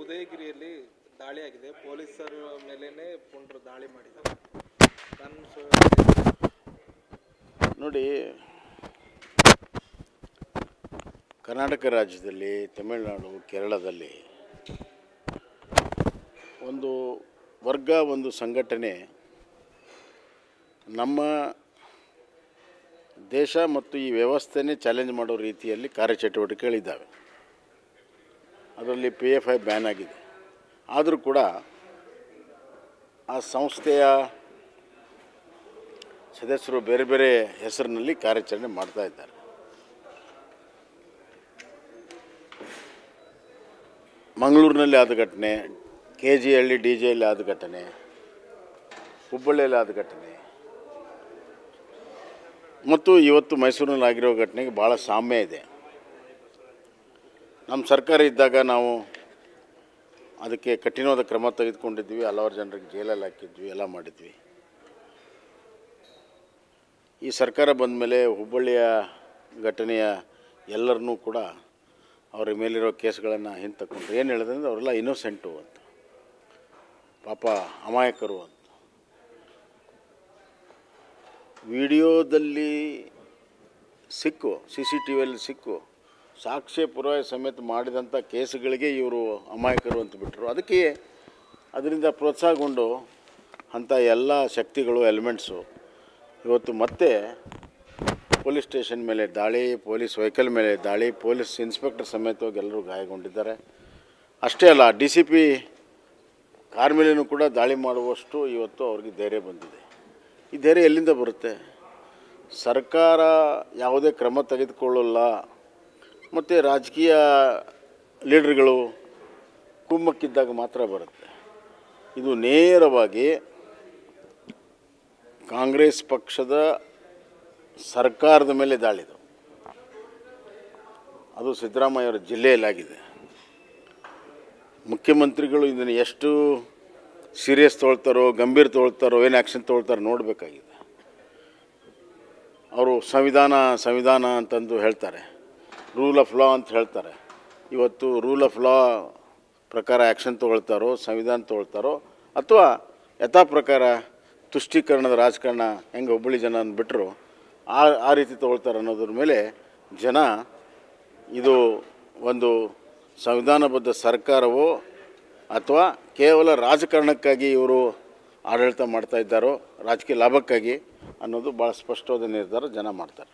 ಉದಯಗಿರಿಯಲ್ಲಿ ದಾಳಿ ಆಗಿದೆ. ಪೊಲೀಸರ ಮೇಲೇನೆ ಪುಂಡ್ರು ದಾಳಿ ಮಾಡಿದ್ದಾರೆ. ನೋಡಿ, ಕರ್ನಾಟಕ ರಾಜ್ಯದಲ್ಲಿ, ತಮಿಳುನಾಡು, ಕೇರಳದಲ್ಲಿ ಒಂದು ವರ್ಗ, ಒಂದು ಸಂಘಟನೆ ನಮ್ಮ ದೇಶ ಮತ್ತು ಈ ವ್ಯವಸ್ಥೆನೇ ಚಾಲೆಂಜ್ ಮಾಡೋ ರೀತಿಯಲ್ಲಿ ಕಾರ್ಯಚಟುವಟಿಕೆಗಳಿದ್ದಾವೆ. ಅದರಲ್ಲಿ PFI ಬ್ಯಾನ್ ಆಗಿದೆ. ಆದರೂ ಕೂಡ ಆ ಸಂಸ್ಥೆಯ ಸದಸ್ಯರು ಬೇರೆ ಬೇರೆ ಹೆಸರಿನಲ್ಲಿ ಕಾರ್ಯಾಚರಣೆ ಮಾಡ್ತಾ ಇದ್ದಾರೆ. ಮಂಗಳೂರಿನಲ್ಲಿ ಆದ ಘಟನೆ, KGಹಳ್ಳಿ DJಯಲ್ಲಿ ಆದ ಘಟನೆ, ಹುಬ್ಬಳ್ಳಿಯಲ್ಲಿ ಆದ ಘಟನೆ ಮತ್ತು ಇವತ್ತು ಮೈಸೂರಿನಲ್ಲಿ ಆಗಿರೋ ಘಟನೆಗೆ ಭಾಳ ಸಾಮ್ಯ ಇದೆ. ನಮ್ಮ ಸರ್ಕಾರ ಇದ್ದಾಗ ನಾವು ಅದಕ್ಕೆ ಕಠಿಣವಾದ ಕ್ರಮ ತೆಗೆದುಕೊಂಡಿದ್ವಿ. ಹಲವಾರು ಜನರಿಗೆ ಜೈಲಲ್ಲಿ ಹಾಕಿದ್ವಿ, ಎಲ್ಲ ಮಾಡಿದ್ವಿ. ಈ ಸರ್ಕಾರ ಬಂದ ಮೇಲೆ ಹುಬ್ಬಳ್ಳಿಯ ಘಟನೆಯ ಎಲ್ಲರನ್ನೂ ಕೂಡ ಅವರ ಮೇಲಿರೋ ಕೇಸ್ಗಳನ್ನು ಹಿಂತಕ್ಕೊಂಡ್ರು. ಏನು ಹೇಳಿದ್ರೆ ಅವರೆಲ್ಲ ಇನ್ನೋಸೆಂಟು ಅಂತ, ಪಾಪ ಅಮಾಯಕರು ಅಂತ. ವಿಡಿಯೋದಲ್ಲಿ ಸಿಕ್ಕು, CCTVಯಲ್ಲಿ ಸಿಕ್ಕು, ಸಾಕ್ಷ್ಯ ಪುರಾವೆ ಸಮೇತ ಮಾಡಿದಂಥ ಕೇಸುಗಳಿಗೆ ಇವರು ಅಮಾಯಕರು ಅಂತ ಬಿಟ್ಟರು. ಅದಕ್ಕೆ ಅದರಿಂದ ಪ್ರೋತ್ಸಾಹಗೊಂಡು ಅಂಥ ಎಲ್ಲ ಶಕ್ತಿಗಳು, ಎಲಿಮೆಂಟ್ಸು ಇವತ್ತು ಮತ್ತೆ ಪೊಲೀಸ್ ಸ್ಟೇಷನ್ ಮೇಲೆ ದಾಳಿ, ಪೊಲೀಸ್ ವೆಹಿಕಲ್ ಮೇಲೆ ದಾಳಿ, ಪೊಲೀಸ್ ಇನ್ಸ್ಪೆಕ್ಟರ್ ಸಮೇತವಾಗಿ ಎಲ್ಲರೂ ಗಾಯಗೊಂಡಿದ್ದಾರೆ. ಅಷ್ಟೇ ಅಲ್ಲ, DCP ಕಾರ್ ಮೇಲೇನೂ ಕೂಡ ದಾಳಿ ಮಾಡುವಷ್ಟು ಇವತ್ತು ಅವ್ರಿಗೆ ಧೈರ್ಯ ಬಂದಿದೆ. ಈ ಧೈರ್ಯ ಎಲ್ಲಿಂದ ಬರುತ್ತೆ? ಸರ್ಕಾರ ಯಾವುದೇ ಕ್ರಮ ತೆಗೆದುಕೊಳ್ಳಲ್ಲ ಮತ್ತು ರಾಜಕೀಯ ಲೀಡರ್ಗಳು ಕುಮ್ಮಕ್ಕಿದ್ದಾಗ ಮಾತ್ರ ಬರುತ್ತೆ. ಇದು ನೇರವಾಗಿ ಕಾಂಗ್ರೆಸ್ ಪಕ್ಷದ ಸರ್ಕಾರದ ಮೇಲೆ ದಾಳಿದು. ಅದು ಸಿದ್ದರಾಮಯ್ಯವರ ಜಿಲ್ಲೆಯಲ್ಲಾಗಿದೆ. ಮುಖ್ಯಮಂತ್ರಿಗಳು ಇದನ್ನು ಎಷ್ಟು ಸೀರಿಯಸ್ ತೊಗೊಳ್ತಾರೋ, ಗಂಭೀರ ತೊಗೊಳ್ತಾರೋ, ಏನು ಆ್ಯಕ್ಷನ್ ತೊಗೊಳ್ತಾರೋ ನೋಡಬೇಕಾಗಿದೆ. ಅವರು ಸಂವಿಧಾನ ಅಂತಂದು ಹೇಳ್ತಾರೆ, ರೂಲ್ ಆಫ್ ಲಾ ಅಂತ ಹೇಳ್ತಾರೆ. ಇವತ್ತು ರೂಲ್ ಆಫ್ ಲಾ ಪ್ರಕಾರ ಆ್ಯಕ್ಷನ್ ತೊಗೊಳ್ತಾರೋ, ಸಂವಿಧಾನ ತೊಗೊಳ್ತಾರೋ, ಅಥವಾ ಯಥಾ ಪ್ರಕಾರ ತುಷ್ಟೀಕರಣದ ರಾಜಕಾರಣ ಹೆಂಗೆ ಹುಬ್ಬಳ್ಳಿ ಜನ ಬಿಟ್ಟರು ಆ ರೀತಿ ತೊಗೊಳ್ತಾರೆ ಅನ್ನೋದ್ರ ಮೇಲೆ ಜನ ಇದು ಒಂದು ಸಂವಿಧಾನಬದ್ಧ ಸರ್ಕಾರವೋ ಅಥವಾ ಕೇವಲ ರಾಜಕಾರಣಕ್ಕಾಗಿ ಇವರು ಆಡಳಿತ ಮಾಡ್ತಾ ಇದ್ದಾರೋ, ರಾಜಕೀಯ ಲಾಭಕ್ಕಾಗಿ ಅನ್ನೋದು ಭಾಳ ಸ್ಪಷ್ಟವಾದ ನಿರ್ಧಾರ ಜನ ಮಾಡ್ತಾರೆ.